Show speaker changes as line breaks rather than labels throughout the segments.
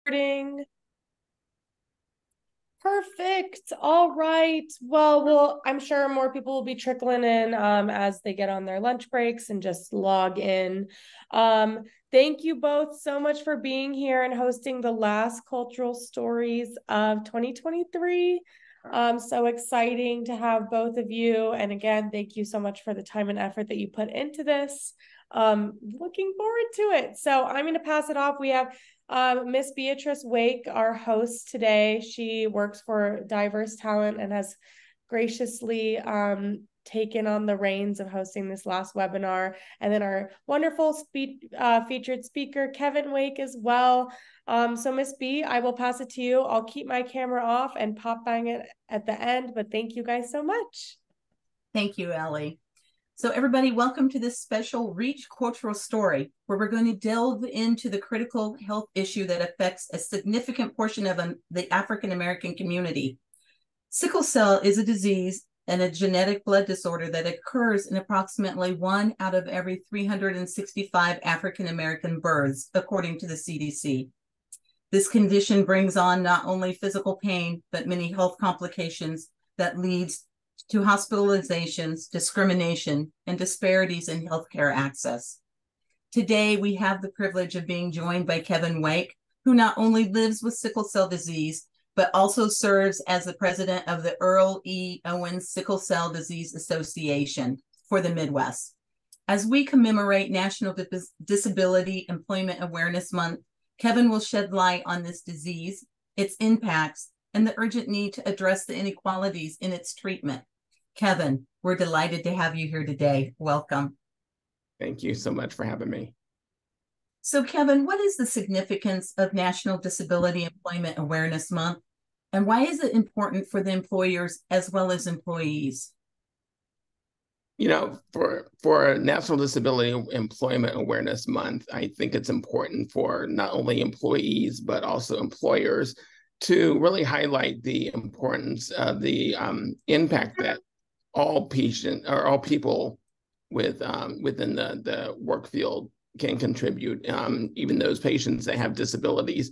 Recording. Perfect. All right. Well, I'm sure more people will be trickling in as they get on their lunch breaks and just log in. Thank you both so much for being here and hosting the last cultural stories of 2023. So exciting to have both of you. And again, thank you so much for the time and effort that you put into this. Looking forward to it. So I'm going to pass it off. We have Miss Beatrice Wake, our host today. She works for Diverse Talent and has graciously taken on the reins of hosting this last webinar. And then our wonderful featured speaker, Kevin Wake, as well. So Miss B, I will pass it to you. I'll keep my camera off and pop bang it at the end, but thank you guys so much.
Thank you, Ellie. So everybody, welcome to this special Reach Cultural Story, where we're going to delve into the critical health issue that affects a significant portion of the African-American community. Sickle cell is a disease and a genetic blood disorder that occurs in approximately 1 out of every 365 African-American births, according to the CDC. This condition brings on not only physical pain, but many health complications that leads to hospitalizations, discrimination, and disparities in healthcare access. Today, we have the privilege of being joined by Kevin Wake, who not only lives with sickle cell disease, but also serves as the president of the Earl E. Owens Sickle Cell Disease Association for the Midwest. As we commemorate National Disability Employment Awareness Month, Kevin will shed light on this disease, its impacts, and the urgent need to address the inequalities in its treatment. Kevin, we're delighted to have you here today. Welcome.
Thank you so much for having me.
So Kevin, what is the significance of National Disability Employment Awareness Month, and why is it important for the employers as well as employees?
You know, for National Disability Employment Awareness Month, I think it's important for not only employees, but also employers to really highlight the importance of the impact that all people within the work field can contribute, even those patients that have disabilities.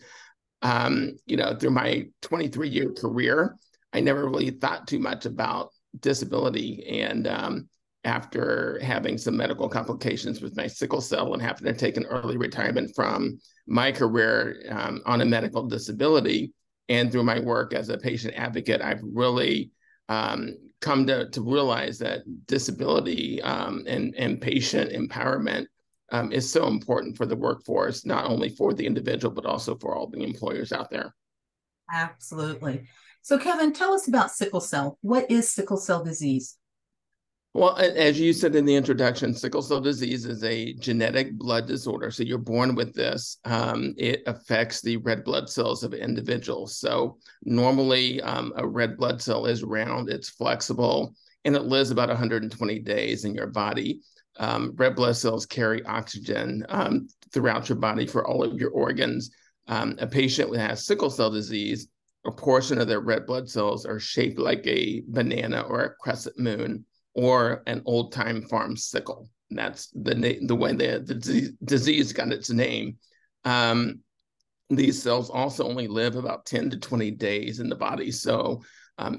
Through my 23-year career, I never really thought too much about disability. And after having some medical complications with my sickle cell and having to take an early retirement from my career on a medical disability, and through my work as a patient advocate, I've really come to realize that disability and patient empowerment is so important for the workforce, not only for the individual, but also for all the employers out there.
Absolutely. So Kevin, tell us about sickle cell. What is sickle cell disease?
Well, as you said in the introduction, sickle cell disease is a genetic blood disorder. So you're born with this. It affects the red blood cells of individuals. So normally a red blood cell is round, it's flexible, and it lives about 120 days in your body. Red blood cells carry oxygen throughout your body for all of your organs. A patient who has sickle cell disease, a portion of their red blood cells are shaped like a banana or a crescent moon, or an old-time farm sickle. And that's the way the disease got its name. These cells also only live about 10 to 20 days in the body. So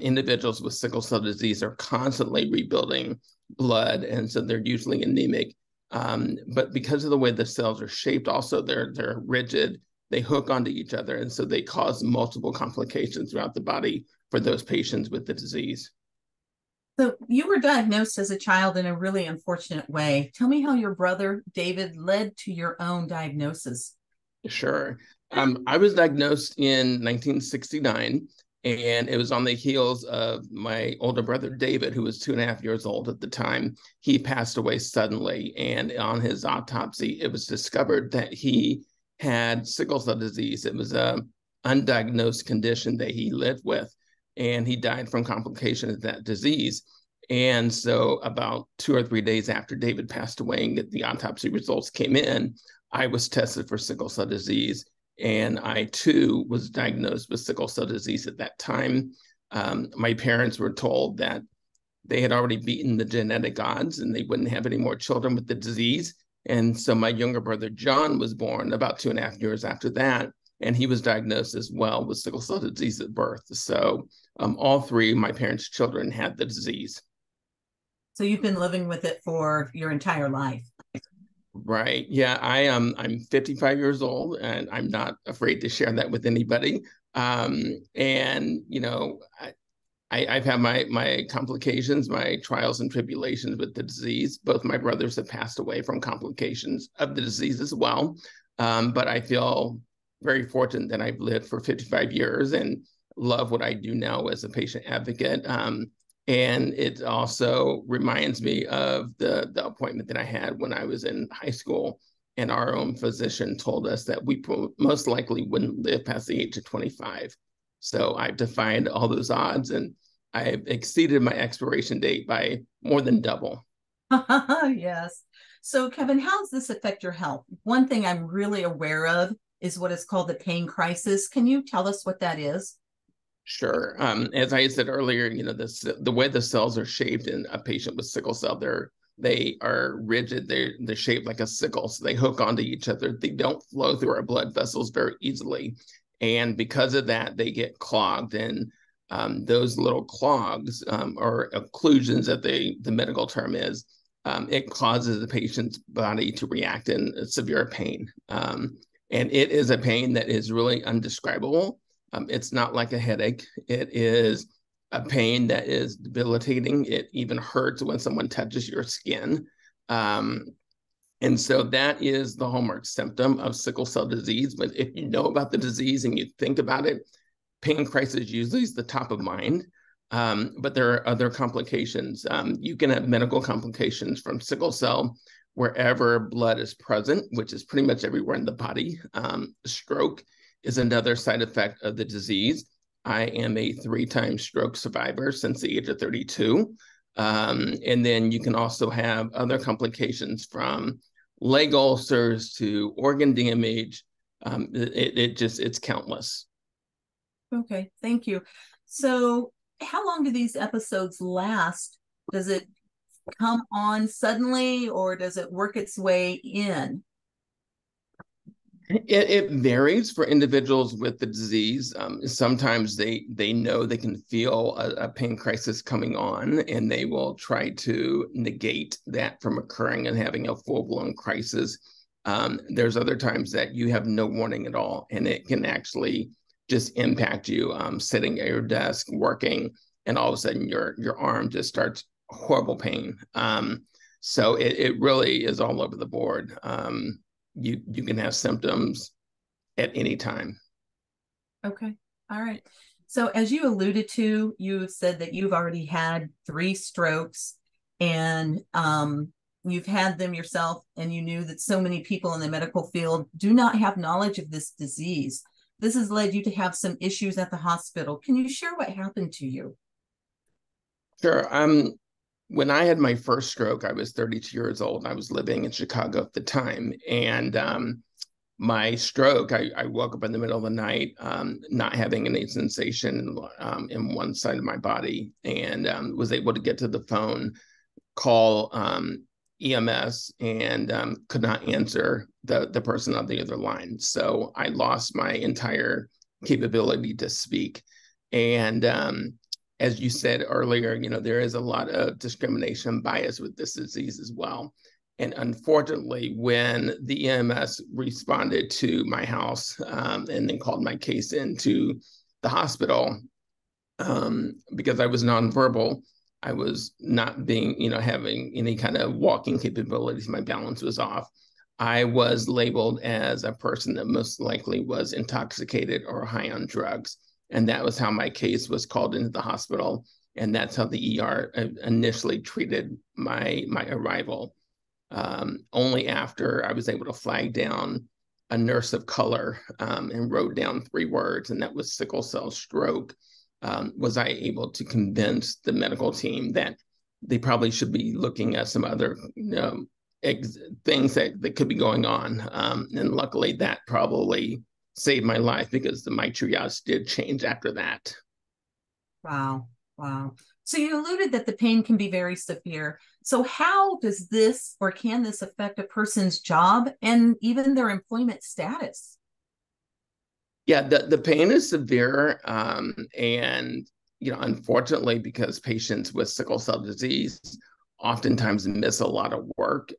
individuals with sickle cell disease are constantly rebuilding blood, and so they're usually anemic. But because of the way the cells are shaped, also they're rigid, they hook onto each other, and so they cause multiple complications throughout the body for those patients with the disease.
So you were diagnosed as a child in a really unfortunate way. Tell me how your brother, David, led to your own diagnosis.
Sure. I was diagnosed in 1969, and it was on the heels of my older brother, David, who was 2.5 years old at the time. He passed away suddenly, and on his autopsy, it was discovered that he had sickle cell disease. It was an undiagnosed condition that he lived with, and he died from complications of that disease. And so about 2 or 3 days after David passed away and the autopsy results came in, I was tested for sickle cell disease. And I too was diagnosed with sickle cell disease at that time. My parents were told that they had already beaten the genetic odds and they wouldn't have any more children with the disease. And so my younger brother, John, was born about 2.5 years after that. and he was diagnosed as well with sickle cell disease at birth. So all three of my parents' children had the disease.
So you've been living with it for your entire life.
Right. Yeah, I'm 55 years old, and I'm not afraid to share that with anybody. And I've had my complications, my trials and tribulations with the disease. Both my brothers have passed away from complications of the disease as well. But I feel very fortunate that I've lived for 55 years and love what I do now as a patient advocate. And it also reminds me of the appointment that I had when I was in high school, and our own physician told us that we most likely wouldn't live past the age of 25. So I've defied all those odds, and I've exceeded my expiration date by more than double.
Yes. So Kevin, how does this affect your health? One thing I'm really aware of is what is called the pain crisis. Can you tell us what that is?
Sure. As I said earlier, the way the cells are shaped in a patient with sickle cell, they are rigid. They're shaped like a sickle, so they hook onto each other. They don't flow through our blood vessels very easily, and because of that, they get clogged. And those little clogs, or occlusions, that the medical term is, it causes the patient's body to react in severe pain. And it is a pain that is really undescribable. It's not like a headache. It is a pain that is debilitating. It even hurts when someone touches your skin. And so that is the hallmark symptom of sickle cell disease. But if you know about the disease and you think about it, pain crisis usually is the top of mind. But there are other complications. You can have medical complications from sickle cell wherever blood is present, which is pretty much everywhere in the body. Stroke is another side effect of the disease. I am a 3-time stroke survivor since the age of 32. And then you can also have other complications from leg ulcers to organ damage. It's countless.
Okay, thank you. So how long do these episodes last? Does it come on suddenly, or does it work its way in?
It varies for individuals with the disease. Sometimes they know they can feel a pain crisis coming on, and they will try to negate that from occurring and having a full-blown crisis. There's other times that you have no warning at all, and it can actually just impact you sitting at your desk working, and all of a sudden your arm just starts horrible pain. So it really is all over the board. You can have symptoms at any time.
Okay. All right. So as you alluded to, you said that you've already had 3 strokes, and you've had them yourself, and you knew that so many people in the medical field do not have knowledge of this disease. This has led you to have some issues at the hospital. Can you share what happened to you?
Sure. When I had my first stroke, I was 32 years old, and I was living in Chicago at the time. And my stroke, I woke up in the middle of the night, not having any sensation in one side of my body, and was able to get to the phone, call EMS, and could not answer the person on the other line. So I lost my entire capability to speak. And as you said earlier, there is a lot of discrimination bias with this disease as well. And unfortunately, when the EMS responded to my house and then called my case into the hospital, because I was nonverbal, I was not having any kind of walking capabilities. My balance was off. I was labeled as a person that most likely was intoxicated or high on drugs. And that was how my case was called into the hospital. And that's how the ER initially treated my arrival. Only after I was able to flag down a nurse of color and wrote down 3 words, and that was sickle cell stroke, was I able to convince the medical team that they probably should be looking at some other things that could be going on. And luckily, that probably saved my life, because my triage did change after that.
Wow. Wow. So you alluded that the pain can be very severe. So how does this, or can this, affect a person's job and even their employment status?
Yeah, the pain is severe, and unfortunately, because patients with sickle cell disease oftentimes miss a lot of work,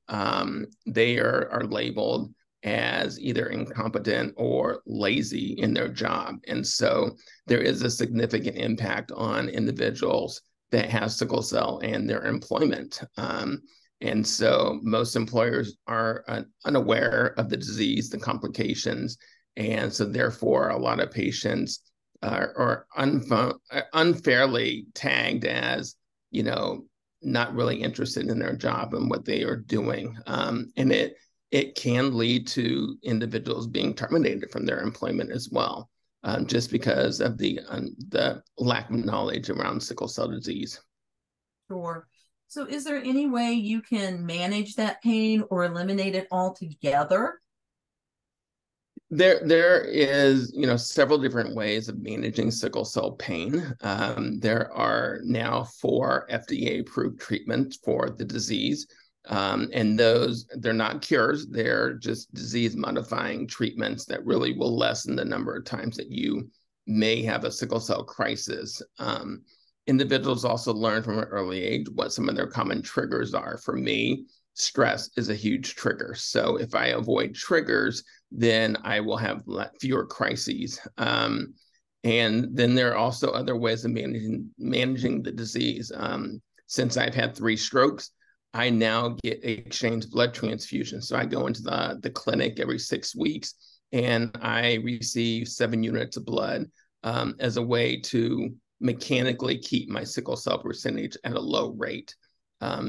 they are labeled as either incompetent or lazy in their job, and so there is a significant impact on individuals that have sickle cell and their employment. And so most employers are unaware of the disease, the complications, and so therefore a lot of patients are unfairly tagged as, not really interested in their job and what they are doing. And it can lead to individuals being terminated from their employment as well, just because of the lack of knowledge around sickle cell disease.
Sure. So is there any way you can manage that pain or eliminate it altogether?
There is, several different ways of managing sickle cell pain. There are now 4 FDA-approved treatments for the disease, and they're not cures. They're just disease-modifying treatments that really will lessen the number of times that you may have a sickle cell crisis. Individuals also learn from an early age what some of their common triggers are. For me, stress is a huge trigger. So if I avoid triggers, then I will have fewer crises. And then there are also other ways of managing the disease. Since I've had 3 strokes, I now get exchange blood transfusions. So I go into the clinic every 6 weeks, and I receive 7 units of blood as a way to mechanically keep my sickle cell percentage at a low rate.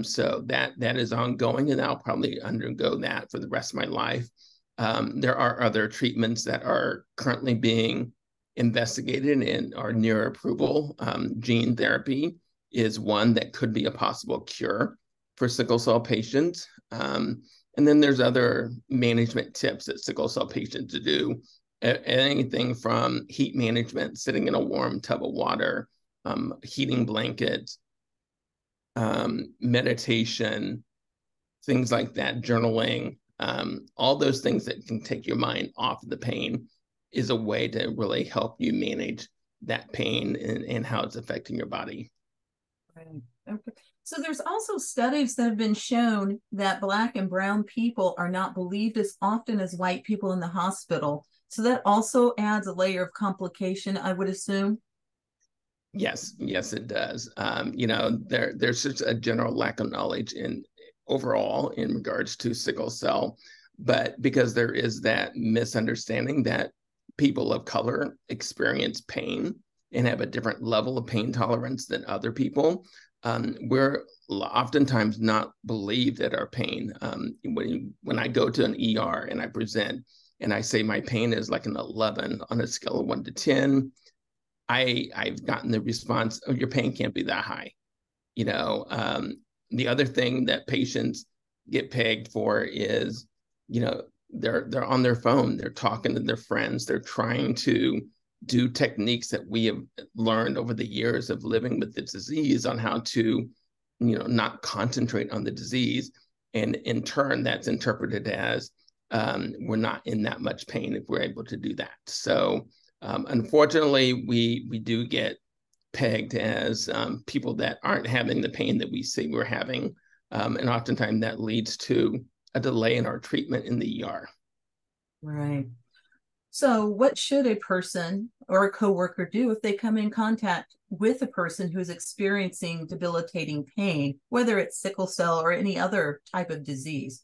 So that is ongoing, and I'll probably undergo that for the rest of my life. There are other treatments that are currently being investigated and are near approval. Gene therapy is one that could be a possible cure for sickle cell patients. And then there's other management tips that sickle cell patients do. Anything from heat management, sitting in a warm tub of water, heating blankets, meditation, things like that, journaling, all those things that can take your mind off of the pain is a way to really help you manage that pain and how it's affecting your body.
Right. Okay. So there's also studies that have been shown that Black and brown people are not believed as often as white people in the hospital. So that also adds a layer of complication, I would assume.
Yes, it does. There's such a general lack of knowledge overall in regards to sickle cell, but because there is that misunderstanding that people of color experience pain and have a different level of pain tolerance than other people, we're oftentimes not believed at our pain. When I go to an ER and I present and I say my pain is like an 11 on a scale of 1 to 10, I've gotten the response, "Oh, your pain can't be that high." The other thing that patients get pegged for is, they're on their phone, they're talking to their friends, they're trying to do techniques that we have learned over the years of living with the disease on how to, not concentrate on the disease. And in turn, that's interpreted as we're not in that much pain if we're able to do that. So unfortunately, we do get pegged as people that aren't having the pain that we say we're having. And oftentimes that leads to a delay in our treatment in the ER.
Right. So what should a person or a coworker do if they come in contact with a person who's experiencing debilitating pain, whether it's sickle cell or any other type of disease?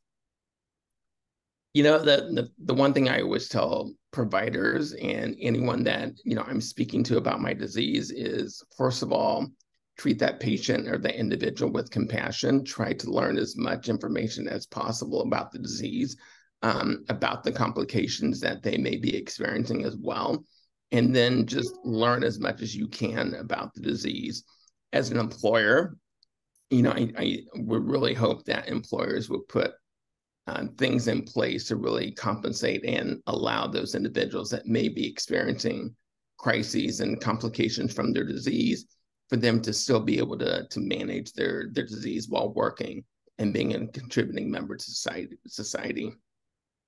The one thing I always tell providers and anyone that I'm speaking to about my disease is, first of all, treat that patient or the individual with compassion. Try to learn as much information as possible about the disease, about the complications that they may be experiencing as well, and then just learn as much as you can about the disease. As an employer, I would really hope that employers would put things in place to really compensate and allow those individuals that may be experiencing crises and complications from their disease for them to still be able to manage their disease while working and being a contributing member to society.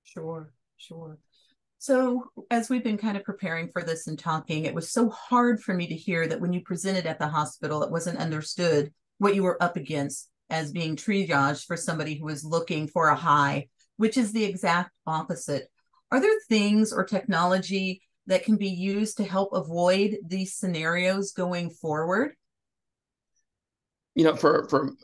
Sure. So, as we've been kind of preparing for this and talking, it was so hard for me to hear that when you presented at the hospital, it wasn't understood what you were up against as being triaged for somebody who was looking for a high, which is the exact opposite. Are there things or technology that can be used to help avoid these scenarios going forward?
For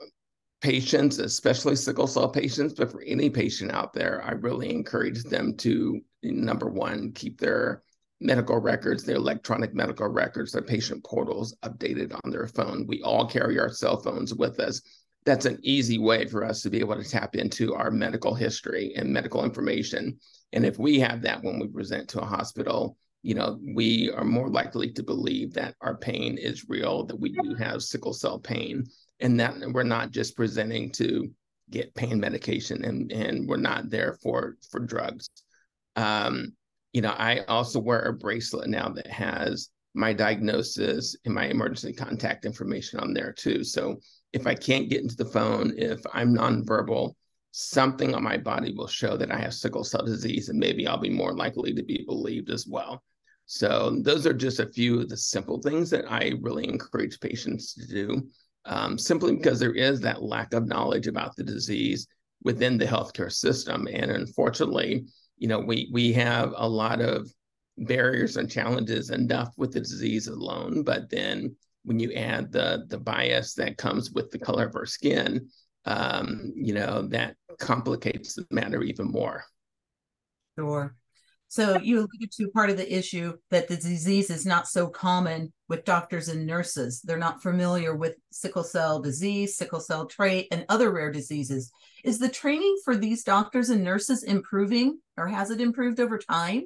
patients, especially sickle cell patients, but for any patient out there, I really encourage them to, number one, keep their medical records, their electronic medical records, their patient portals updated on their phone. We all carry our cell phones with us. That's an easy way for us to be able to tap into our medical history and medical information. And if we have that when we present to a hospital, we are more likely to believe that our pain is real, that we do have sickle cell pain, and that we're not just presenting to get pain medication, and we're not there for drugs. I also wear a bracelet now that has my diagnosis and my emergency contact information on there too. So if I can't get into the phone, if I'm nonverbal, something on my body will show that I have sickle cell disease, and maybe I'll be more likely to be believed as well. So those are just a few of the simple things that I really encourage patients to do, simply because there is that lack of knowledge about the disease within the healthcare system. And unfortunately, we have a lot of barriers and challenges enough with the disease alone, but then when you add the bias that comes with the color of our skin, that complicates the matter even more.
Sure. So you alluded to part of the issue that the disease is not so common with doctors and nurses. They're not familiar with sickle cell disease, sickle cell trait, and other rare diseases. Is the training for these doctors and nurses improving, or has it improved over time?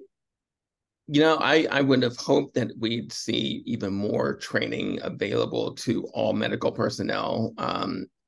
I would have hoped that we'd see even more training available to all medical personnel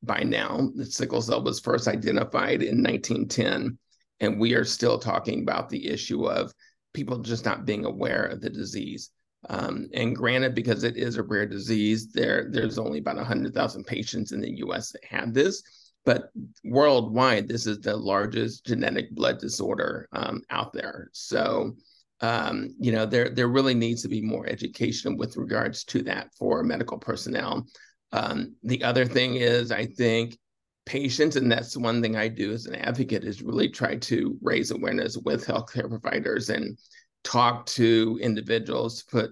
by now. The sickle cell was first identified in 1910. And we are still talking about the issue of people just not being aware of the disease. And granted, because it is a rare disease, there's only about 100,000 patients in the US that have this. But worldwide, this is the largest genetic blood disorder out there. So, there really needs to be more education with regards to that for medical personnel. The other thing is, I think, patients, and that's one thing I do as an advocate, is really try to raise awareness with healthcare providers and talk to individuals to put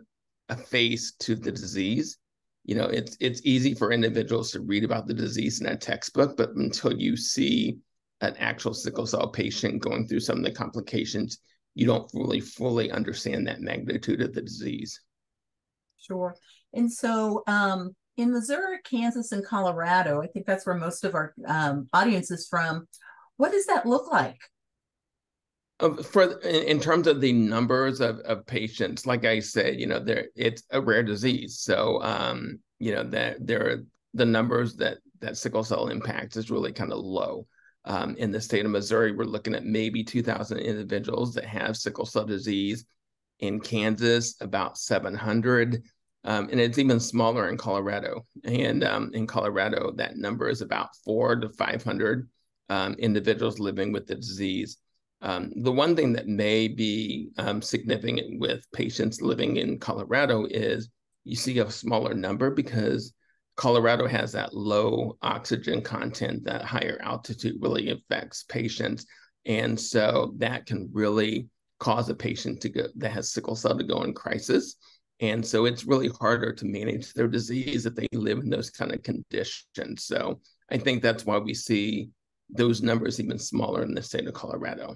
a face to the disease. It's easy for individuals to read about the disease in a textbook, but until you see an actual sickle cell patient going through some of the complications, you don't really fully understand that magnitude of the disease.
Sure. And so in Missouri, Kansas, and Colorado, I think that's where most of our audience is from. What does that look like?
In terms of the numbers of patients, like I said, it's a rare disease. So, that there are the numbers that sickle cell impacts is really kind of low. In the state of Missouri, we're looking at maybe 2,000 individuals that have sickle cell disease. In Kansas, about 700. And it's even smaller in Colorado. And in Colorado, that number is about 400 to 500 individuals living with the disease. The one thing that may be significant with patients living in Colorado is you see a smaller number because Colorado has that low oxygen content. That higher altitude really affects patients. And so that can really cause a patient that has sickle cell to go in crisis. And so it's really harder to manage their disease if they live in those kind of conditions. So I think that's why we see those numbers even smaller in the state of Colorado.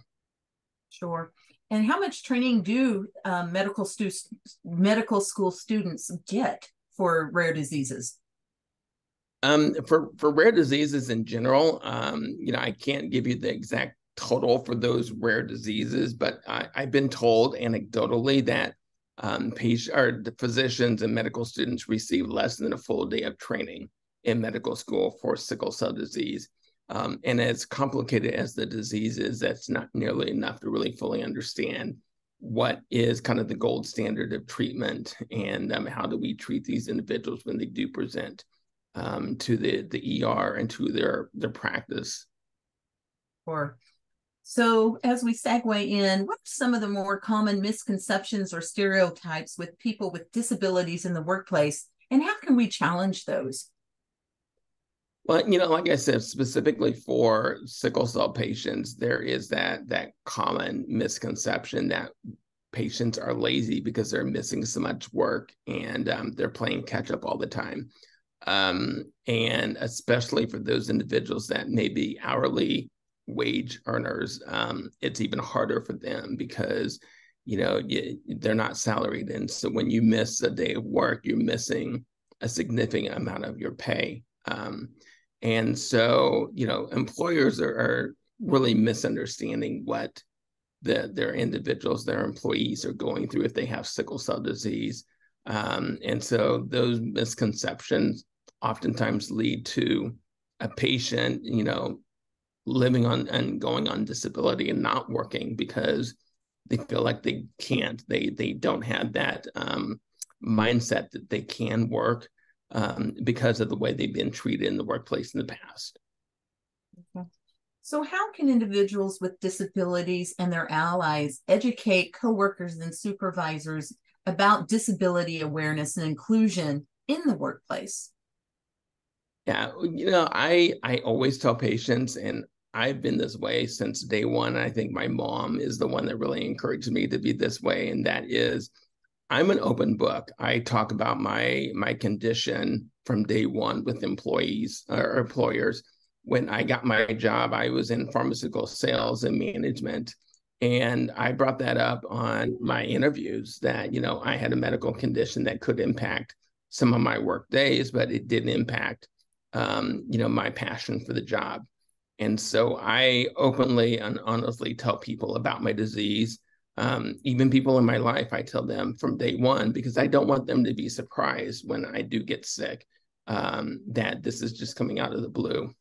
Sure. And how much training do medical school students get for rare diseases?
For rare diseases in general, I can't give you the exact total for those rare diseases, but I've been told anecdotally that the physicians and medical students receive less than a full day of training in medical school for sickle cell disease. And as complicated as the disease is, that's not nearly enough to really fully understand what is kind of the gold standard of treatment, and how do we treat these individuals when they do present to the ER and to their practice.
Or So as we segue in, what are some of the more common misconceptions or stereotypes with people with disabilities in the workplace, and how can we challenge those?
Well, like I said, specifically for sickle cell patients, there is that common misconception that patients are lazy because they're missing so much work and they're playing catch up all the time. And especially for those individuals that may be hourly wage earners, it's even harder for them because they're not salaried, and so when you miss a day of work, you're missing a significant amount of your pay. And so, employers are really misunderstanding what their individuals, their employees are going through if they have sickle cell disease. And so those misconceptions oftentimes lead to a patient, living on and going on disability and not working because they feel like they can't. They don't have that mindset that they can work because of the way they've been treated in the workplace in the past.
Okay. So how can individuals with disabilities and their allies educate coworkers and supervisors about disability awareness and inclusion in the workplace?
Yeah, I always tell patients, and I've been this way since day one. And I think my mom is the one that really encouraged me to be this way, and that is, I'm an open book. I talk about my condition from day one with employees or employers. When I got my job, I was in pharmaceutical sales and management. And I brought that up on my interviews that, I had a medical condition that could impact some of my work days, but it didn't impact, my passion for the job. And so I openly and honestly tell people about my disease. Even people in my life, I tell them from day one, because I don't want them to be surprised when I do get sick, that this is just coming out of the blue.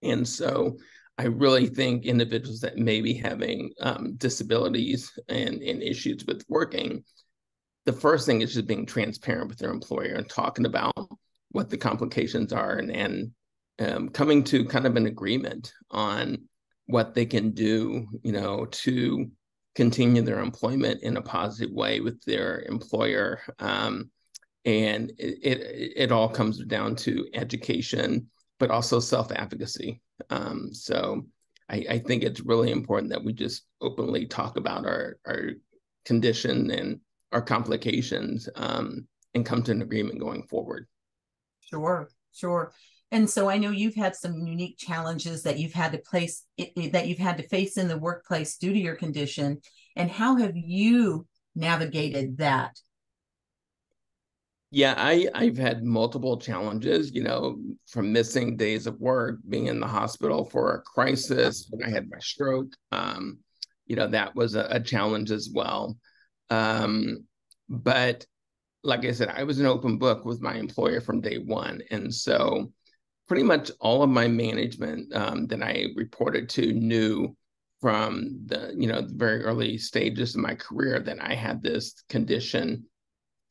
And so I really think individuals that may be having disabilities and issues with working, the first thing is just being transparent with their employer and talking about what the complications are, and coming to kind of an agreement on what they can do, to continue their employment in a positive way with their employer. And it all comes down to education, but also self-advocacy. So I think it's really important that we just openly talk about our condition and our complications, and come to an agreement going forward.
Sure, sure. And so I know you've had some unique challenges that you've had to face in the workplace due to your condition. And how have you navigated that?
Yeah, I've had multiple challenges, from missing days of work, being in the hospital for a crisis when I had my stroke. That was a challenge as well. But like I said, I was an open book with my employer from day one. And so pretty much all of my management that I reported to knew from the very early stages of my career that I had this condition,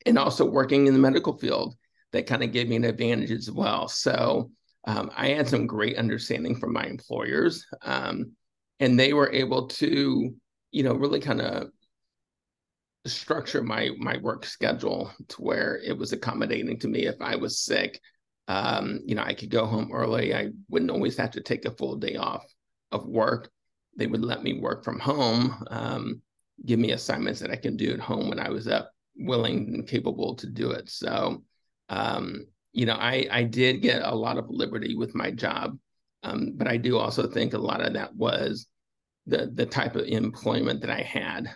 and also working in the medical field, that kind of gave me an advantage as well. So I had some great understanding from my employers, and they were able to, really kind of structure my work schedule to where it was accommodating to me. If I was sick, I could go home early. I wouldn't always have to take a full day off of work. They would let me work from home, give me assignments that I can do at home when I was up, willing and capable to do it. So, I did get a lot of liberty with my job, but I do also think a lot of that was the type of employment that I had,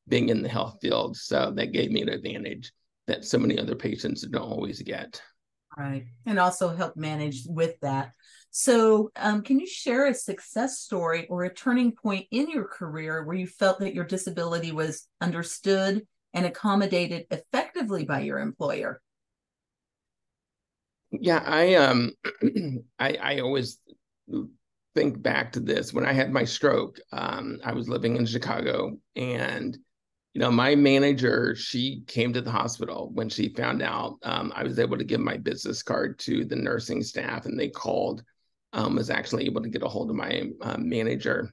being in the health field. So that gave me an advantage that so many other patients don't always get.
Right. And also help manage with that. So, can you share a success story or a turning point in your career where you felt that your disability was understood and accommodated effectively by your employer?
Yeah, I always think back to this. When I had my stroke, I was living in Chicago, and my manager, she came to the hospital when she found out. I was able to give my business card to the nursing staff, and they called, was actually able to get a hold of my manager.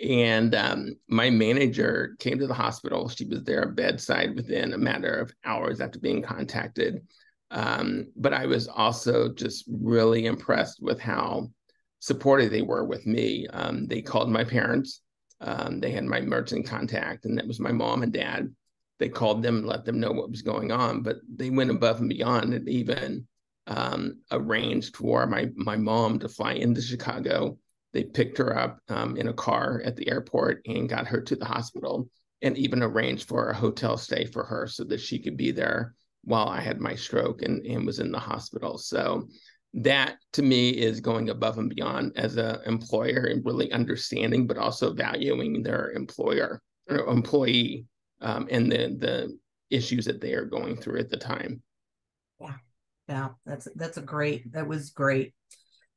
And my manager came to the hospital. She was there bedside within a matter of hours after being contacted. But I was also just really impressed with how supportive they were with me. They called my parents. They had my emergency contact, and that was my mom and dad. They called them and let them know what was going on, but they went above and beyond and even arranged for my mom to fly into Chicago. They picked her up in a car at the airport and got her to the hospital, and even arranged for a hotel stay for her so that she could be there while I had my stroke and was in the hospital. So that to me is going above and beyond as an employer and really understanding, but also valuing their employer or employee and the issues that they are going through at the time.
Yeah, yeah, that was great.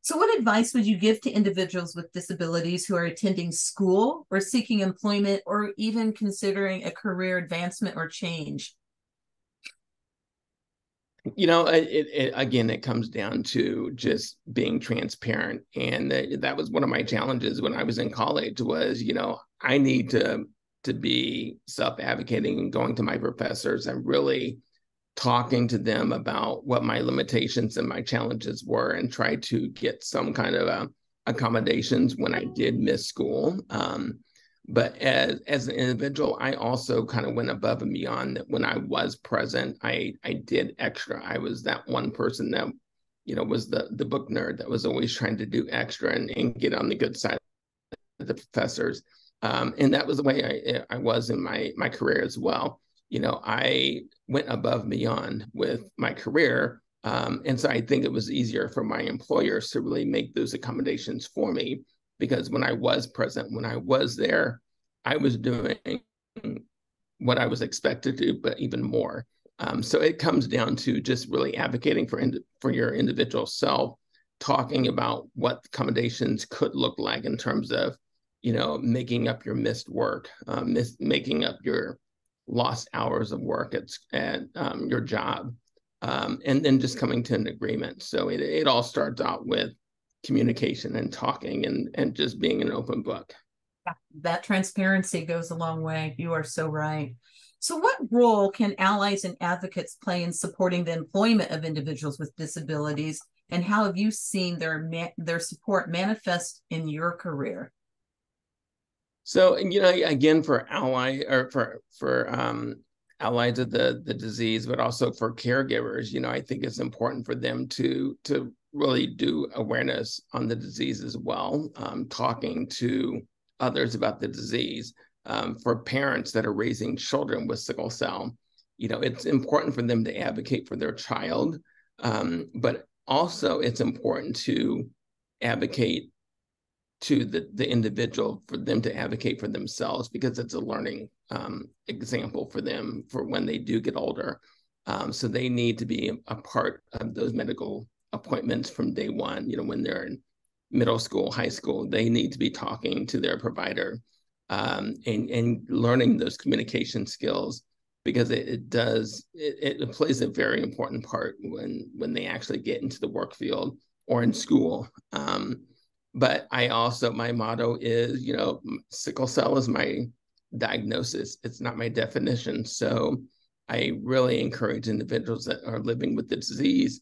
So, what advice would you give to individuals with disabilities who are attending school or seeking employment or even considering a career advancement or change?
You know, again, it comes down to just being transparent. And that was one of my challenges when I was in college was, I need to be self-advocating and going to my professors and really talking to them about what my limitations and my challenges were and try to get some kind of accommodations when I did miss school. But as an individual, I also kind of went above and beyond that. When I was present, I did extra. I was that one person that, was the book nerd that was always trying to do extra and get on the good side of the professors. And that was the way I was in my career as well. I went above and beyond with my career. And so I think it was easier for my employers to really make those accommodations for me, because when I was present, when I was there, I was doing what I was expected to do, but even more. So it comes down to just really advocating for your individual self, talking about what accommodations could look like in terms of, making up your missed work, making up your lost hours of work at your job, and then just coming to an agreement. So it all starts out with communication and talking and just being an open book.
That transparency goes a long way. You are so right. So, what role can allies and advocates play in supporting the employment of individuals with disabilities, and how have you seen their support manifest in your career?
So, again, for allies of the disease, but also for caregivers, I think it's important for them to really do awareness on the disease as well, talking to others about the disease. For parents that are raising children with sickle cell, it's important for them to advocate for their child, but also it's important to advocate to the individual, for them to advocate for themselves, because it's a learning example for them for when they do get older. So they need to be a part of those medical appointments from day one. When they're in middle school, high school, they need to be talking to their provider and learning those communication skills, because it plays a very important part when they actually get into the work field or in school. But my motto is, sickle cell is my diagnosis. It's not my definition. So I really encourage individuals that are living with the disease.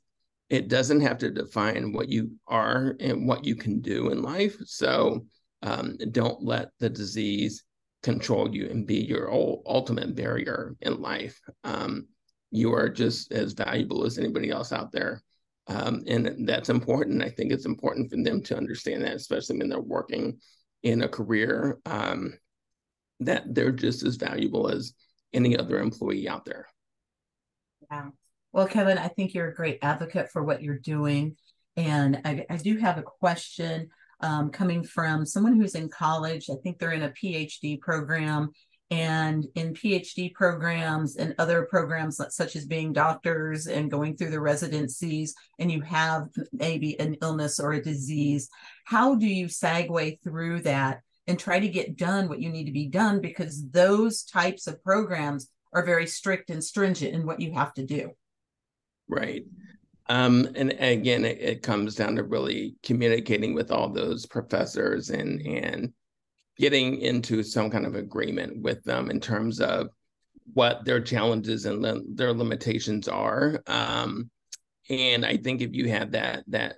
It doesn't have to define what you are and what you can do in life. So don't let the disease control you and be your ultimate barrier in life. You are just as valuable as anybody else out there. And that's important. I think it's important for them to understand that, especially when they're working in a career, that they're just as valuable as any other employee out there.
Yeah. Well, Kevin, I think you're a great advocate for what you're doing. And I do have a question coming from someone who's in college. I think they're in a PhD program. And in PhD programs and other programs such as being doctors and going through the residencies, and you have maybe an illness or a disease, how do you segue through that and try to get done what you need to be done? Because those types of programs are very strict and stringent in what you have to do.
Right. And again, it comes down to really communicating with all those professors and getting into some kind of agreement with them in terms of what their challenges and their limitations are. And I think if you have that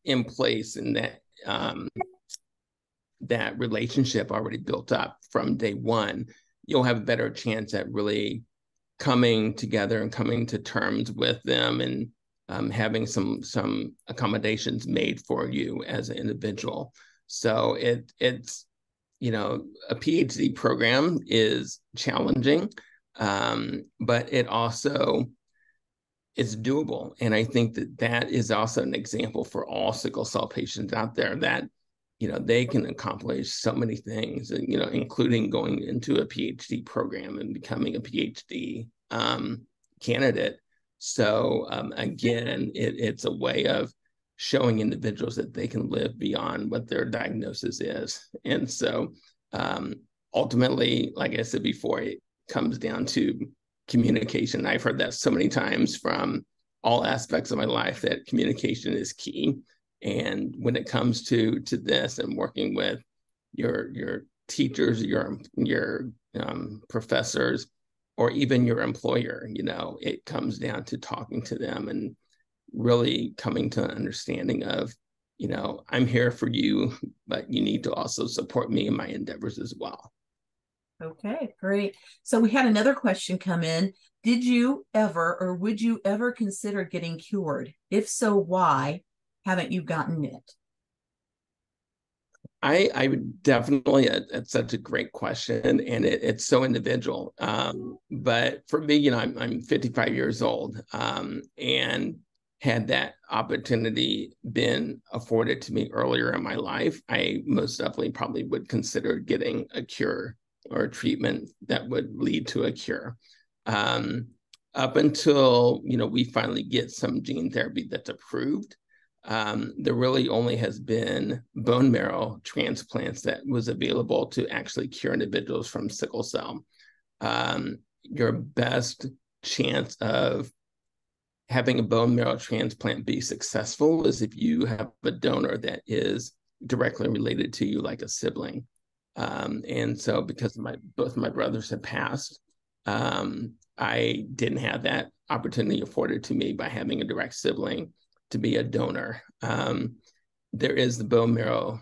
in place and that relationship already built up from day one, you'll have a better chance at really coming together and coming to terms with them, and having some accommodations made for you as an individual. So it's a PhD program is challenging, but it also is doable. And I think that is also an example for all sickle cell patients out there, that they can accomplish so many things, including going into a PhD program and becoming a PhD candidate. So again, it's a way of showing individuals that they can live beyond what their diagnosis is. And so ultimately, like I said before, it comes down to communication. I've heard that so many times from all aspects of my life, that communication is key. And when it comes to this and working with your teachers, your professors, or even your employer, it comes down to talking to them and really coming to an understanding of, I'm here for you, but you need to also support me in my endeavors as well.
Okay, great. So we had another question come in. Did you ever, or would you ever consider getting cured? If so, why haven't you gotten it?
I would definitely, it's such a great question, and it's so individual. But for me, I'm 55 years old, and had that opportunity been afforded to me earlier in my life, I most definitely probably would consider getting a cure or a treatment that would lead to a cure. Up until, we finally get some gene therapy that's approved, there really only has been bone marrow transplants that was available to actually cure individuals from sickle cell. Your best chance of having a bone marrow transplant be successful is if you have a donor that is directly related to you, like a sibling. And so because both my brothers had passed, I didn't have that opportunity afforded to me by having a direct sibling to be a donor. There is the bone marrow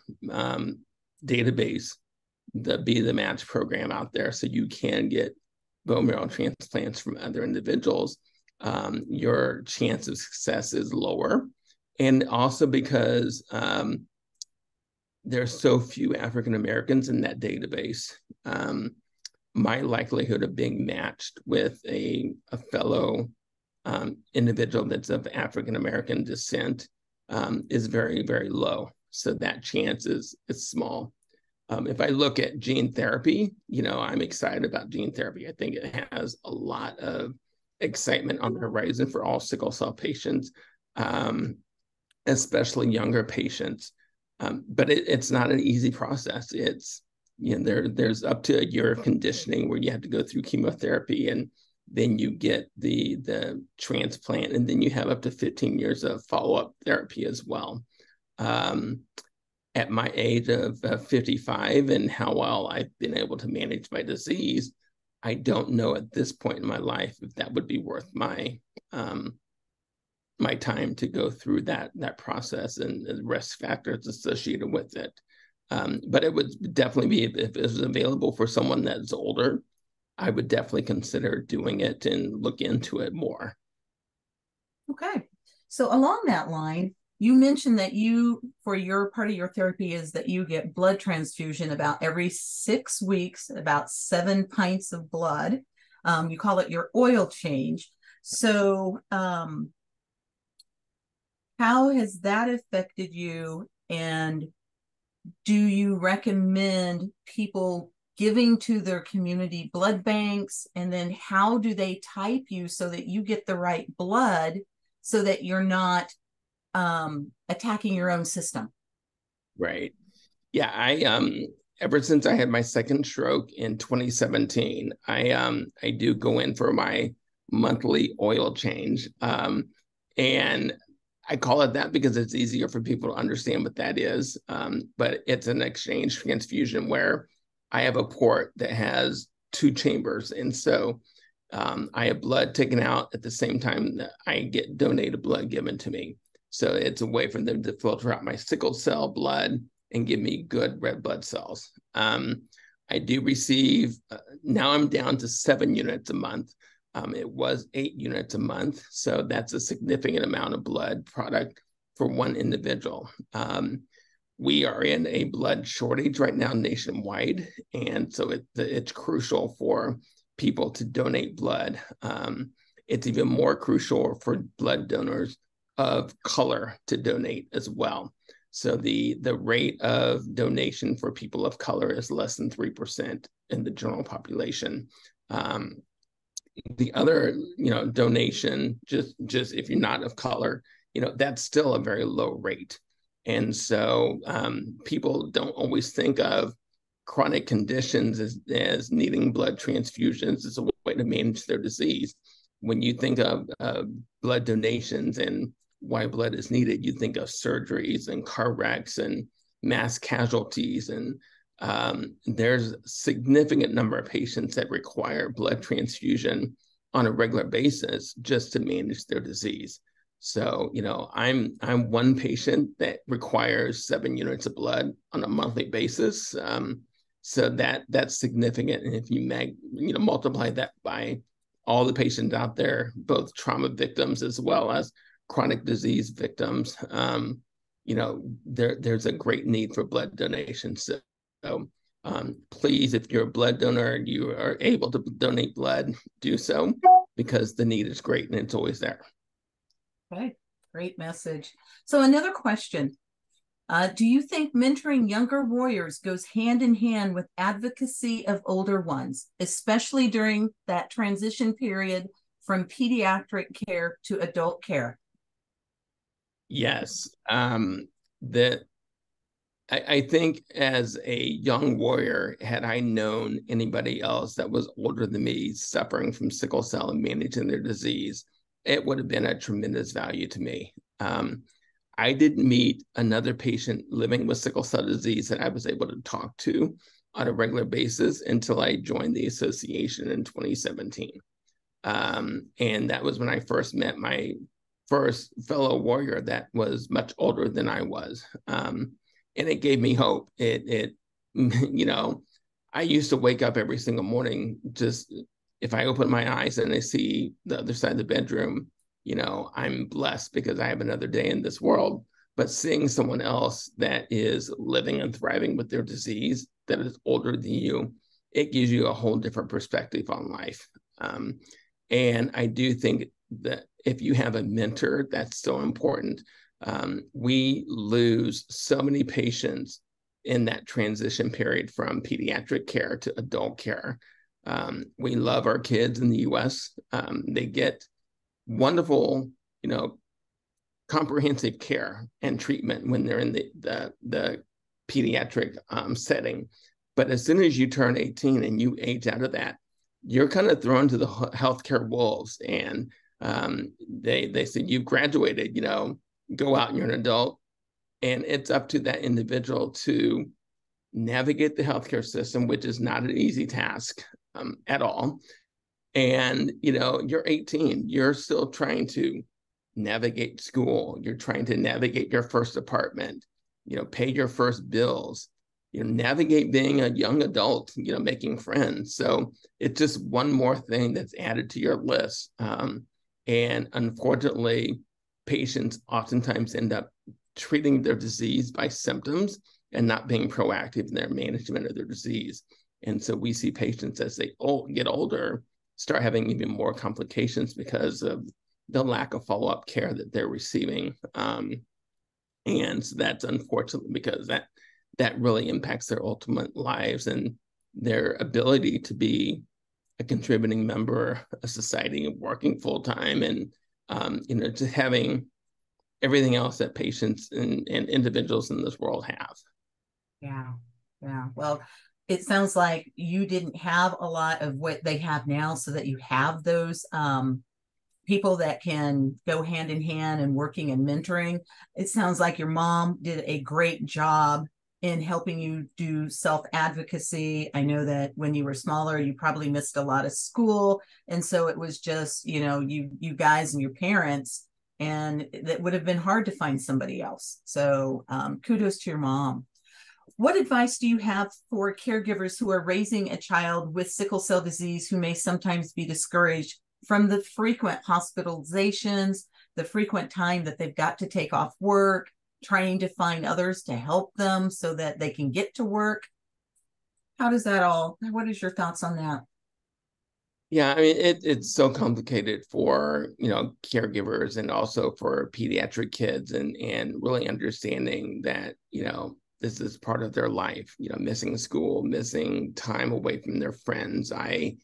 database, the Be the Match program out there, so you can get bone marrow transplants from other individuals. Your chance of success is lower. And also because there's so few African Americans in that database, my likelihood of being matched with a fellow individual that's of African American descent is very, very low. So that chance is small. If I look at gene therapy, I'm excited about gene therapy. I think it has a lot of excitement on the horizon for all sickle cell patients, especially younger patients. But it's not an easy process. It's, there's up to a year of conditioning where you have to go through chemotherapy, and then you get the transplant, and then you have up to 15 years of follow-up therapy as well. At my age of 55 and how well I've been able to manage my disease, I don't know at this point in my life if that would be worth my time to go through that process and the risk factors associated with it. But it would definitely be, if it was available for someone that's older, I would definitely consider doing it and look into it more.
Okay. So along that line, you mentioned that for your part of your therapy is that you get blood transfusion about every 6 weeks, about 7 pints of blood. You call it your oil change. So how has that affected you? And do you recommend people giving to their community blood banks? And then how do they type you so that you get the right blood so that you're not attacking your own system?
Right. Yeah, I ever since I had my second stroke in 2017, I do go in for my monthly oil change. And I call it that because it's easier for people to understand what that is. But it's an exchange transfusion where I have a port that has 2 chambers. And so I have blood taken out at the same time that I get donated blood given to me. So it's a way for them to filter out my sickle cell blood and give me good red blood cells. I do receive, now I'm down to 7 units a month. It was 8 units a month. So that's a significant amount of blood product for one individual. We are in a blood shortage right now nationwide. And so it's crucial for people to donate blood. It's even more crucial for blood donors of color to donate as well. So the rate of donation for people of color is less than 3% in the general population. The other, donation, just if you're not of color, that's still a very low rate. And so people don't always think of chronic conditions as needing blood transfusions as a way to manage their disease. When you think of blood donations and why blood is needed, you think of surgeries and car wrecks and mass casualties. And there's a significant number of patients that require blood transfusion on a regular basis just to manage their disease. So, I'm one patient that requires 7 units of blood on a monthly basis. So that's significant. And if you multiply that by all the patients out there, both trauma victims as well as chronic disease victims, there's a great need for blood donations. So please, if you're a blood donor and you are able to donate blood, do so, because the need is great and it's always there.
Okay, great message. So another question. Do you think mentoring younger warriors goes hand in hand with advocacy of older ones, especially during that transition period from pediatric care to adult care?
Yes. I think as a young warrior, had I known anybody else that was older than me suffering from sickle cell and managing their disease, it would have been a tremendous value to me. I didn't meet another patient living with sickle cell disease that I was able to talk to on a regular basis until I joined the association in 2017. And that was when I first met my first fellow warrior that was much older than I was. And it gave me hope. I used to wake up every single morning, just if I open my eyes and I see the other side of the bedroom, I'm blessed because I have another day in this world. But seeing someone else that is living and thriving with their disease that is older than you, it gives you a whole different perspective on life. And I do think that if you have a mentor, that's so important. We lose so many patients in that transition period from pediatric care to adult care. We love our kids in the US. They get wonderful, comprehensive care and treatment when they're in the pediatric setting. But as soon as you turn 18 and you age out of that, you're kind of thrown to the healthcare wolves. And they say, you've graduated, go out and you're an adult. And it's up to that individual to navigate the healthcare system, which is not an easy task at all. And, you're 18, you're still trying to navigate school. You're trying to navigate your first apartment, pay your first bills, navigate being a young adult, making friends. So it's just one more thing that's added to your list. And unfortunately, patients oftentimes end up treating their disease by symptoms and not being proactive in their management of their disease. And so we see patients as they get older, start having even more complications because of the lack of follow-up care that they're receiving. And so that's unfortunate because that really impacts their ultimate lives and their ability to be a contributing member of society and working full-time and, just having everything else that patients and individuals in this world have.
Yeah. Well, it sounds like you didn't have a lot of what they have now, so that you have those people that can go hand in hand and working and mentoring. It sounds like your mom did a great job in helping you do self-advocacy. I know that when you were smaller, you probably missed a lot of school. And so it was just, you guys and your parents, and that would have been hard to find somebody else. So kudos to your mom. What advice do you have for caregivers who are raising a child with sickle cell disease who may sometimes be discouraged from the frequent hospitalizations, the frequent time that they've got to take off work, trying to find others to help them so that they can get to work? What is your thoughts on that?
Yeah, I mean, it's so complicated for, caregivers and also for pediatric kids, and really understanding that, this is part of their life, missing school, missing time away from their friends. I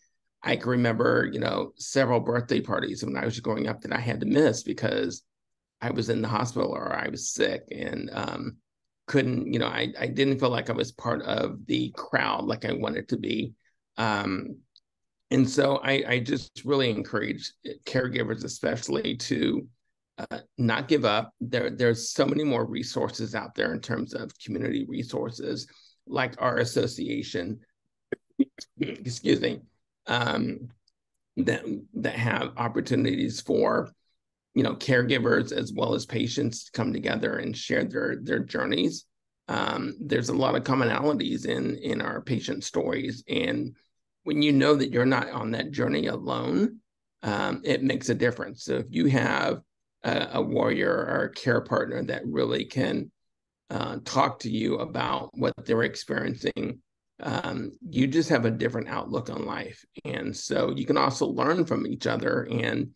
can remember, several birthday parties when I was growing up that I had to miss because I was in the hospital or I was sick, and couldn't, I didn't feel like I was part of the crowd like I wanted to be. And so I just really encourage caregivers, especially, to not give up. There's so many more resources out there in terms of community resources, like our association, excuse me, that have opportunities for, caregivers as well as patients to come together and share their journeys. There's a lot of commonalities in our patient stories, and when you know that you're not on that journey alone, it makes a difference. So if you have a warrior or a care partner that really can talk to you about what they're experiencing, you just have a different outlook on life. And so you can also learn from each other. And,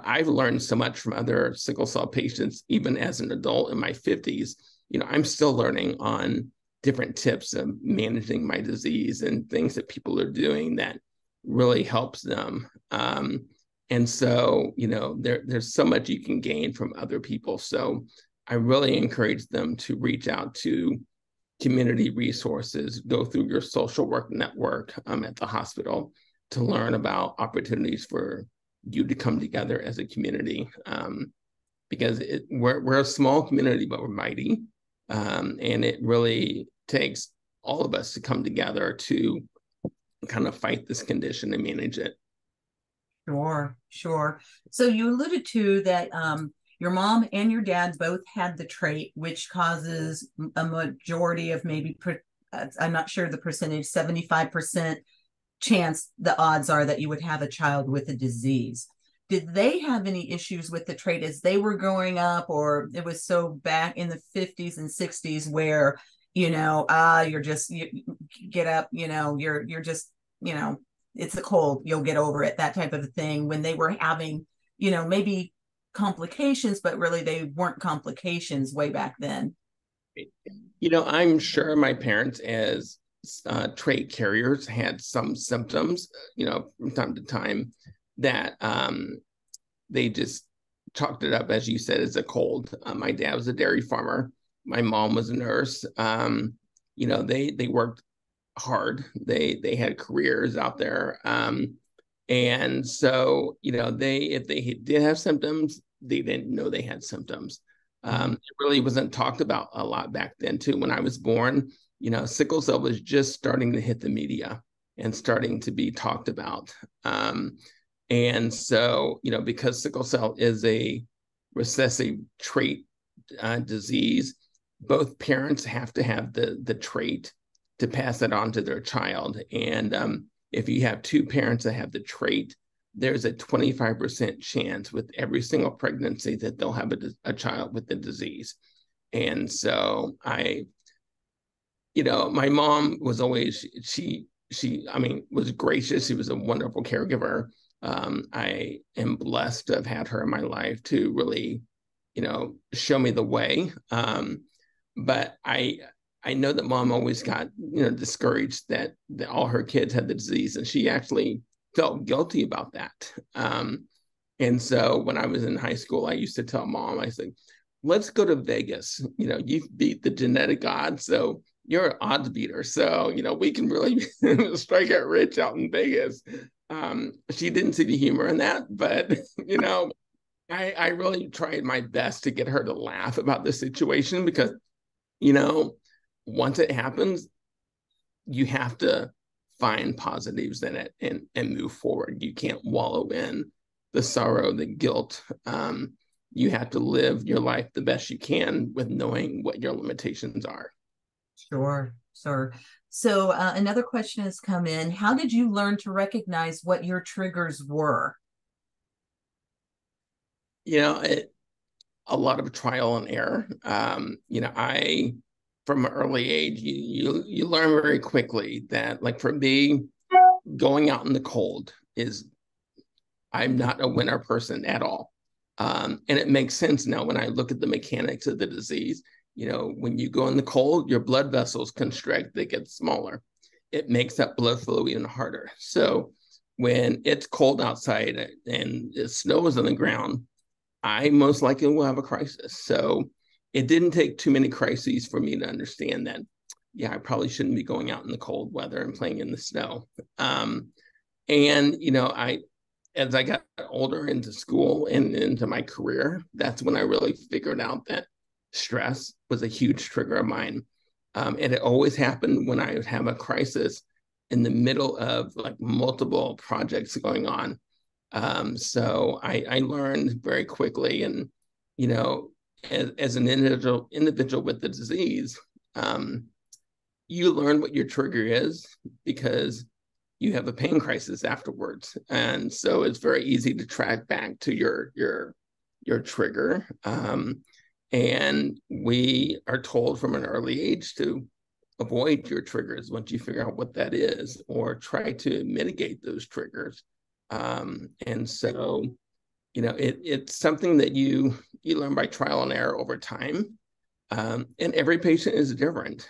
I've learned so much from other sickle cell patients, even as an adult in my 50s. I'm still learning on different tips of managing my disease and things that people are doing that really helps them. And so, there's so much you can gain from other people. So I really encourage them to reach out to community resources, go through your social work network at the hospital to learn about opportunities for you to come together as a community. Because we're a small community, but we're mighty. And it really takes all of us to come together to kind of fight this condition and manage it.
Sure. So you alluded to that your mom and your dad both had the trait, which causes a majority of maybe, I'm not sure the percentage, 75% chance, the odds are that you would have a child with a disease. Did they have any issues with the trait as they were growing up, or it was so back in the 50s and 60s where, you're just, you get up, you're just, it's a cold, you'll get over it, that type of a thing, when they were having, maybe complications, but really they weren't complications way back then?
I'm sure my parents, as trait carriers, had some symptoms, from time to time that they just chalked it up, as you said, as a cold. My dad was a dairy farmer. My mom was a nurse. They worked hard. They had careers out there. And so, if they did have symptoms, they didn't know they had symptoms. It really wasn't talked about a lot back then too. When I was born, sickle cell was just starting to hit the media and starting to be talked about. And so, because sickle cell is a recessive trait disease, both parents have to have the trait to pass it on to their child. And if you have two parents that have the trait, there's a 25% chance with every single pregnancy that they'll have a child with the disease. And so my mom was always, she was gracious. She was a wonderful caregiver. I am blessed to have had her in my life to really, show me the way. But I know that mom always got, discouraged that all her kids had the disease, and she actually felt guilty about that. And so when I was in high school, I used to tell mom, I said, let's go to Vegas. You've beat the genetic odds, so you're an odds beater. So, we can really strike it rich out in Vegas. She didn't see the humor in that, but, I really tried my best to get her to laugh about the situation because, once it happens, you have to find positives in it and move forward. You can't wallow in the sorrow, the guilt. You have to live your life the best you can with knowing what your limitations are.
Sure, sure. So another question has come in. How did you learn to recognize what your triggers were?
A lot of trial and error. I, from an early age, you learn very quickly that, like for me, going out in the cold I'm not a winter person at all. And it makes sense now when I look at the mechanics of the disease. When you go in the cold, your blood vessels constrict, they get smaller. It makes that blood flow even harder. So when it's cold outside and the snow is on the ground, I most likely will have a crisis. So it didn't take too many crises for me to understand that, yeah, I probably shouldn't be going out in the cold weather and playing in the snow. As I got older into school and into my career, that's when I really figured out that stress was a huge trigger of mine. And it always happened when I would have a crisis in the middle of like multiple projects going on. So I learned very quickly, and as an individual with the disease, you learn what your trigger is because you have a pain crisis afterwards, and so it's very easy to track back to your trigger. And we are told from an early age to avoid your triggers once you figure out what that is, or try to mitigate those triggers. And so, it's something that you learn by trial and error over time. And every patient is different.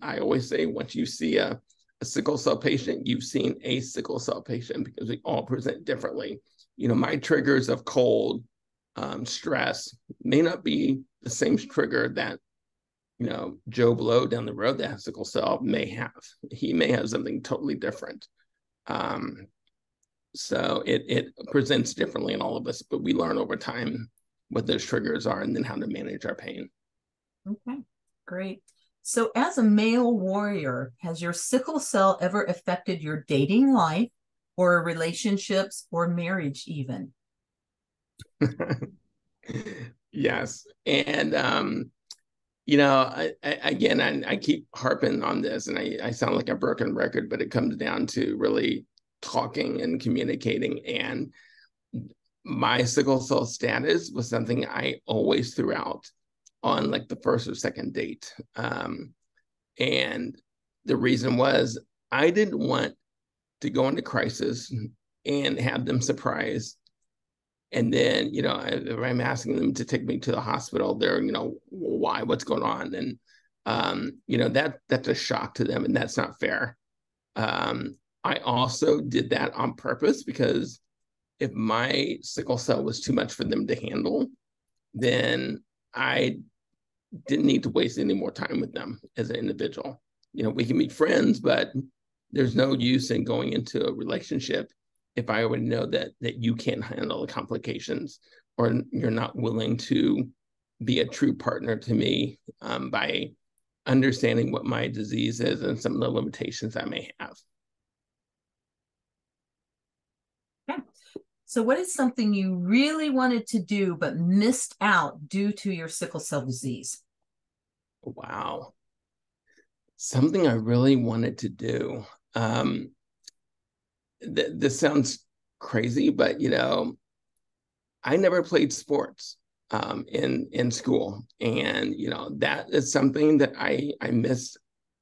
I always say, once you see a sickle cell patient, you've seen a sickle cell patient, because we all present differently. My triggers of cold, stress may not be the same trigger that, Joe Blow down the road that has sickle cell may have. He may have something totally different. So it presents differently in all of us, but we learn over time what those triggers are and then how to manage our pain.
Okay, great. So as a male warrior, has your sickle cell ever affected your dating life or relationships or marriage even?
Yes. And, I keep harping on this, and I sound like a broken record, but it comes down to really talking and communicating. And my sickle cell status was something I always threw out on like the first or second date. And the reason was I didn't want to go into crisis and have them surprised. And then, if I'm asking them to take me to the hospital, they're, why, what's going on? And, that's a shock to them, and that's not fair. I also did that on purpose, because if my sickle cell was too much for them to handle, then I didn't need to waste any more time with them as an individual. We can be friends, but there's no use in going into a relationship if I already know that you can't handle the complications, or you're not willing to be a true partner to me, by understanding what my disease is and some of the limitations I may have.
Okay. So what is something you really wanted to do but missed out due to your sickle cell disease?
Wow. Something I really wanted to do. This sounds crazy, but I never played sports in school, and that is something that I missed,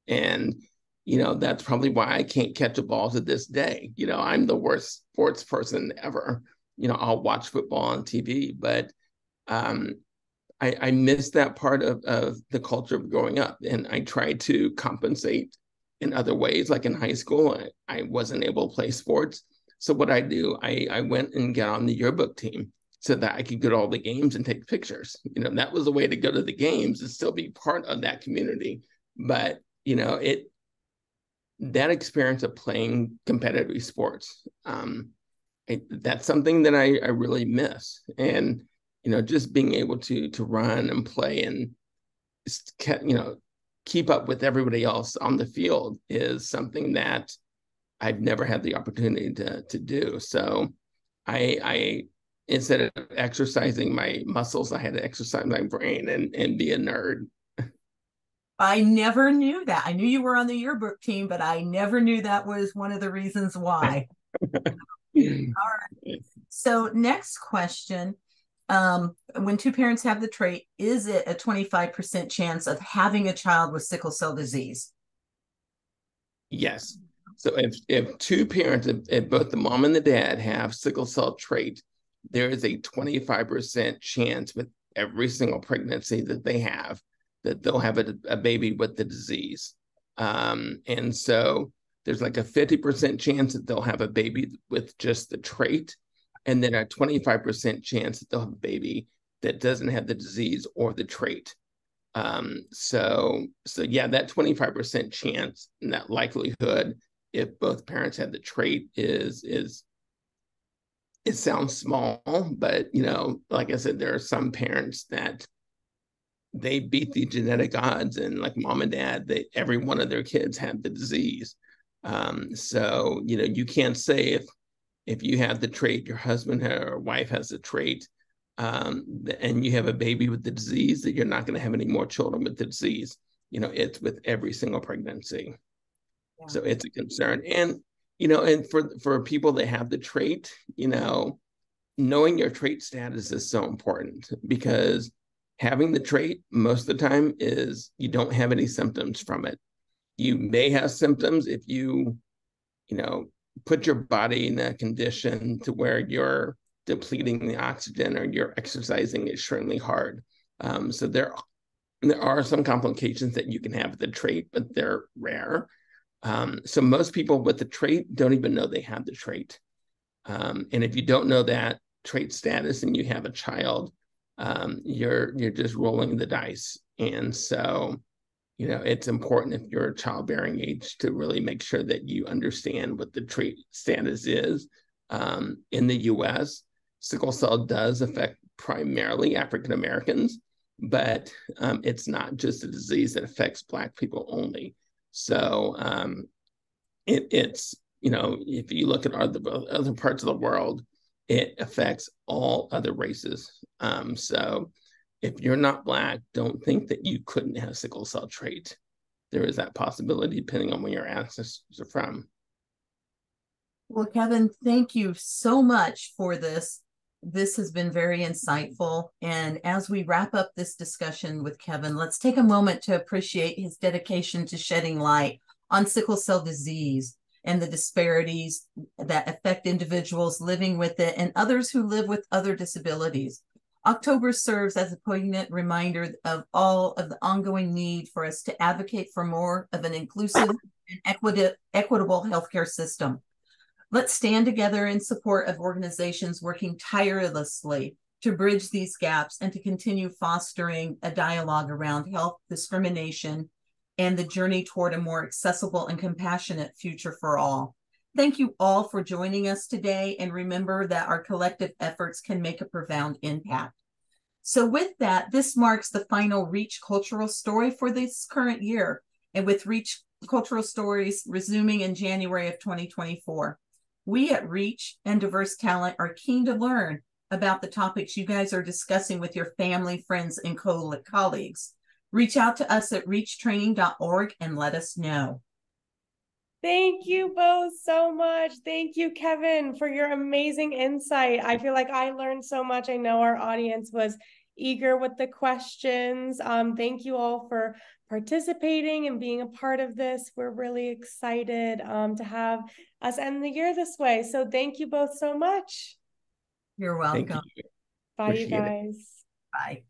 and that's probably why I can't catch a ball to this day. I'm the worst sports person ever. I'll watch football on TV, but I missed that part of the culture of growing up, and I tried to compensate in other ways. Like in high school, I wasn't able to play sports. So what I do, I went and got on the yearbook team so that I could go to all the games and take pictures. That was the way to go to the games and still be part of that community. But, that experience of playing competitive sports, that's something that I really miss. And, just being able to run and play and, keep up with everybody else on the field is something that I've never had the opportunity to do. So I instead of exercising my muscles, I had to exercise my brain and be a nerd.
I never knew that. I knew you were on the yearbook team, but I never knew that was one of the reasons why. All right. So next question. When two parents have the trait, is it a 25% chance of having a child with sickle cell disease?
Yes. So if two parents, if both the mom and the dad have sickle cell trait, there is a 25% chance with every single pregnancy that they have that they'll have a baby with the disease. And so there's like a 50% chance that they'll have a baby with just the trait, and then a 25% chance that they'll have a baby that doesn't have the disease or the trait. So yeah, that 25% chance and that likelihood, if both parents had the trait, is it sounds small, but like I said, there are some parents that they beat the genetic odds, and like mom and dad, every one of their kids had the disease. So you can't say if you have the trait, your husband or wife has the trait, and you have a baby with the disease, that you're not going to have any more children with the disease. It's with every single pregnancy. Yeah. So it's a concern. And and for people that have the trait, knowing your trait status is so important, because having the trait most of the time is you don't have any symptoms from it. You may have symptoms if you put your body in a condition to where you're depleting the oxygen or you're exercising extremely hard. So there are some complications that you can have with the trait, but they're rare. So most people with the trait don't even know they have the trait. And if you don't know that trait status and you have a child, you're just rolling the dice. And so it's important if you're childbearing age to really make sure that you understand what the trait status is. In the US, sickle cell does affect primarily African Americans, but it's not just a disease that affects Black people only. So it's if you look at other parts of the world, it affects all other races. So if you're not Black, don't think that you couldn't have sickle cell trait. There is that possibility depending on where your ancestors are from.
Well, Kevin, thank you so much for this. This has been very insightful. And as we wrap up this discussion with Kevin, let's take a moment to appreciate his dedication to shedding light on sickle cell disease and the disparities that affect individuals living with it and others who live with other disabilities. October serves as a poignant reminder of all of the ongoing need for us to advocate for more of an inclusive and equitable healthcare system. Let's stand together in support of organizations working tirelessly to bridge these gaps and to continue fostering a dialogue around health discrimination and the journey toward a more accessible and compassionate future for all. Thank you all for joining us today, and remember that our collective efforts can make a profound impact. So with that, this marks the final Reach Cultural Story for this current year, and with Reach Cultural Stories resuming in January of 2024. We at Reach and Diverse Talent are keen to learn about the topics you guys are discussing with your family, friends, and colleagues. Reach out to us at reachtraining.org and let us know.
Thank you both so much. Thank you, Kevin, for your amazing insight. I feel like I learned so much. I know our audience was eager with the questions. Thank you all for participating and being a part of this. We're really excited to have us end the year this way. So thank you both so much.
You're welcome.
You.
Bye, you guys.
Bye.